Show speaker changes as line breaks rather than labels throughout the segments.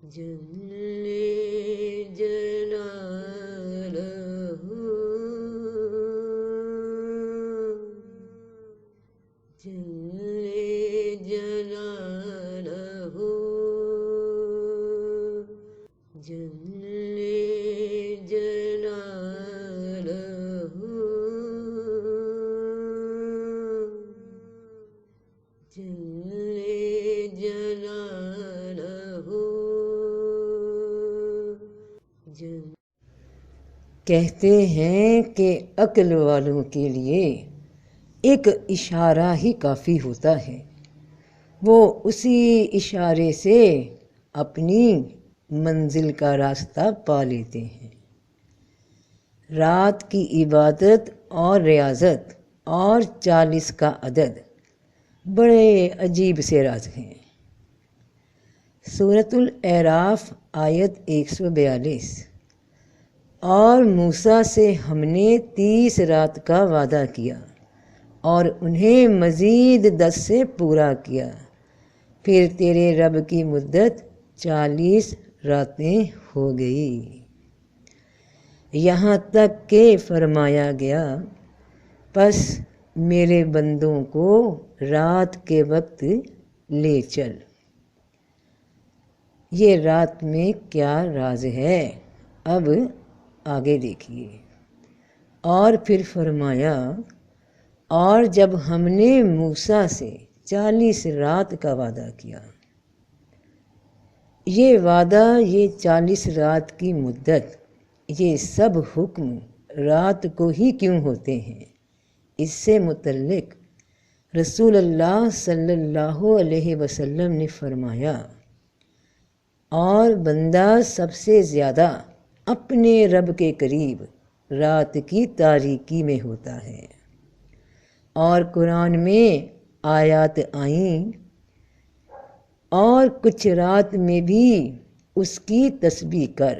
جل جلالہ جل جلالہ جل جلالہ جل جلالہ کہتے ہیں کہ عقل والوں کے لیے ایک اشارہ ہی کافی ہوتا ہے، وہ اسی اشارے سے اپنی منزل کا راستہ پا لیتے ہیں۔ رات کی عبادت اور ریاضت اور 40 کا عدد بڑے عجیب سے راز ہیں۔ سورۃ الاعراف آیت 142۔ اور موسیٰ سے ہم نے 30 رات کا وعدہ کیا اور انہیں مزید 10 سے پورا کیا، پھر تیرے رب کی مدت 40 راتیں ہو گئی، یہاں تک کہ فرمایا گیا پس میرے بندوں کو رات کے وقت لے چل۔ یہ رات میں کیا راز ہے، اب آگے دیکھیے۔ اور پھر فرمایا اور جب ہم نے موسیٰ سے 40 رات کا وعدہ کیا، یہ وعدہ، یہ 40 رات کی مدت، یہ سب حکم رات کو ہی کیوں ہوتے ہیں؟ اس سے متعلق رسول اللہ صلی اللہ علیہ وسلم نے فرمایا اور بندہ سب سے زیادہ اپنے رب کے قریب رات کی تاریکی میں ہوتا ہے۔ اور قرآن میں آیات آئیں اور کچھ رات میں بھی اس کی تسبیح کر،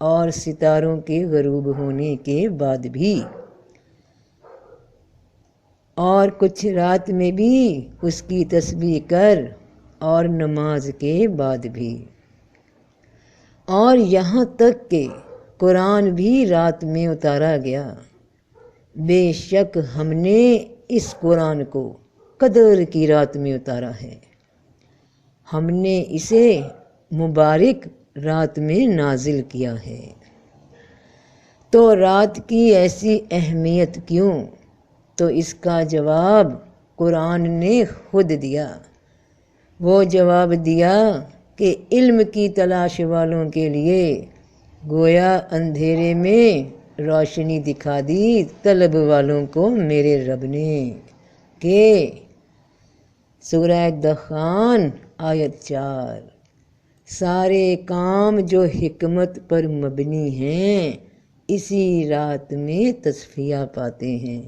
اور ستاروں کے غروب ہونے کے بعد بھی، اور کچھ رات میں بھی اس کی تسبیح کر، اور نماز کے بعد بھی، اور یہاں تک کہ قرآن بھی رات میں اتارا گیا۔ بے شک ہم نے اس قرآن کو قدر کی رات میں اتارا ہے، ہم نے اسے مبارک رات میں نازل کیا ہے۔ تو رات کی ایسی اہمیت کیوں؟ تو اس کا جواب قرآن نے خود دیا۔ وہ جواب دیا کہ علم کی تلاش والوں کے لیے گویا اندھیرے میں روشنی دکھا دی طلب والوں کو میرے رب نے، کہ سورہ دخان آیت 4۔ سارے کام جو حکمت پر مبنی ہیں اسی رات میں تصفیہ پاتے ہیں۔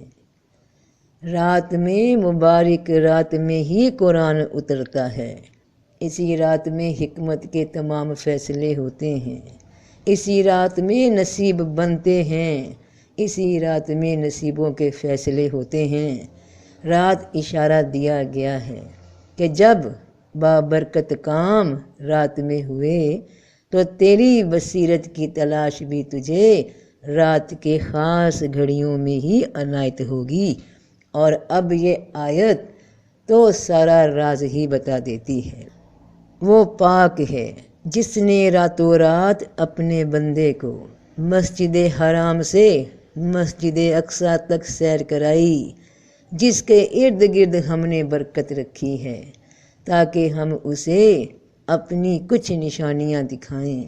رات میں، مبارک رات میں ہی قرآن اترتا ہے، اسی رات میں حکمت کے تمام فیصلے ہوتے ہیں، اسی رات میں نصیب بنتے ہیں، اسی رات میں نصیبوں کے فیصلے ہوتے ہیں۔ رات اشارہ دیا گیا ہے کہ جب بابرکت کام رات میں ہوئے تو تیری بصیرت کی تلاش بھی تجھے رات کے خاص گھڑیوں میں ہی عنایت ہوگی۔ اور اب یہ آیت تو سارا راز ہی بتا دیتی ہے۔ وہ پاک ہے جس نے راتوں رات اپنے بندے کو مسجد حرام سے مسجد اقصیٰ تک سیر کرائی، جس کے ارد گرد ہم نے برکت رکھی ہے تاکہ ہم اسے اپنی کچھ نشانیاں دکھائیں۔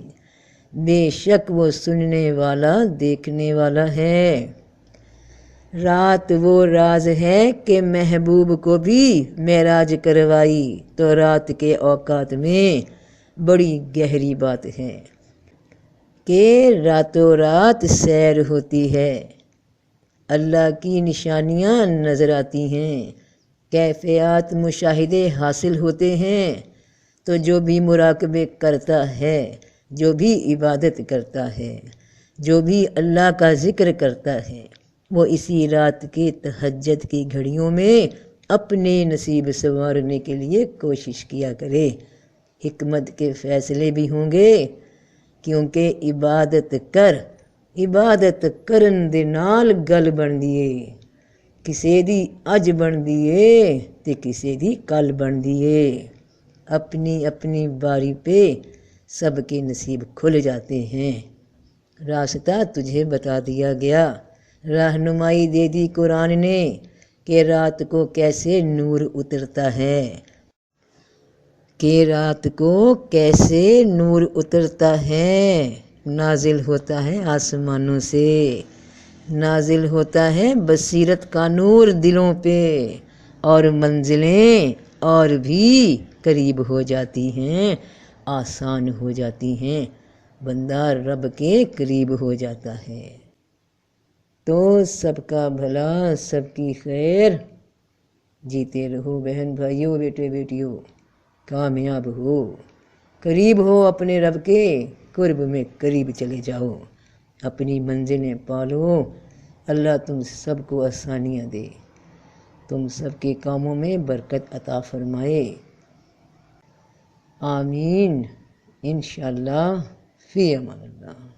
بے شک وہ سننے والا، دیکھنے والا ہے۔ رات وہ راز ہے کہ محبوب کو بھی معراج کروائی تو رات کے اوقات میں بڑی گہری بات ہے کہ راتوں رات سیر ہوتی ہے، اللہ کی نشانیاں نظر آتی ہیں، کیفیات مشاہدے حاصل ہوتے ہیں۔ تو جو بھی مراقبے کرتا ہے، جو بھی عبادت کرتا ہے، جو بھی اللہ کا ذکر کرتا ہے، وہ اسی رات کے تہجد کی گھڑیوں میں اپنے نصیب سنوارنے کے لیے کوشش کیا کرے۔ حکمت کے فیصلے بھی ہوں گے، کیونکہ عبادت کرن دے نال گل بن دیے، کسے دی اج بن دیے تے کسے دی کل بن دیے۔ اپنی اپنی باری پہ سب کے نصیب کھل جاتے ہیں۔ راستہ تجھے بتا دیا گیا، رہنمائی دے دی قرآن نے کہ رات کو کیسے نور اترتا ہے، نازل ہوتا ہے آسمانوں سے، نازل ہوتا ہے بصیرت کا نور دلوں پہ، اور منزلیں اور بھی قریب ہو جاتی ہیں، آسان ہو جاتی ہیں، بندہ رب کے قریب ہو جاتا ہے۔ تو سب کا بھلا، سب کی خیر، جیتے رہو بہن بھائیوں، بیٹے بیٹیوں، کامیاب ہو، قریب ہو اپنے رب کے، قرب میں قریب چلے جاؤ، اپنی منزلیں پالو۔ اللہ تم سب کو آسانیاں دے، تم سب کے کاموں میں برکت عطا فرمائے، آمین، انشاءاللہ، فی امان اللہ۔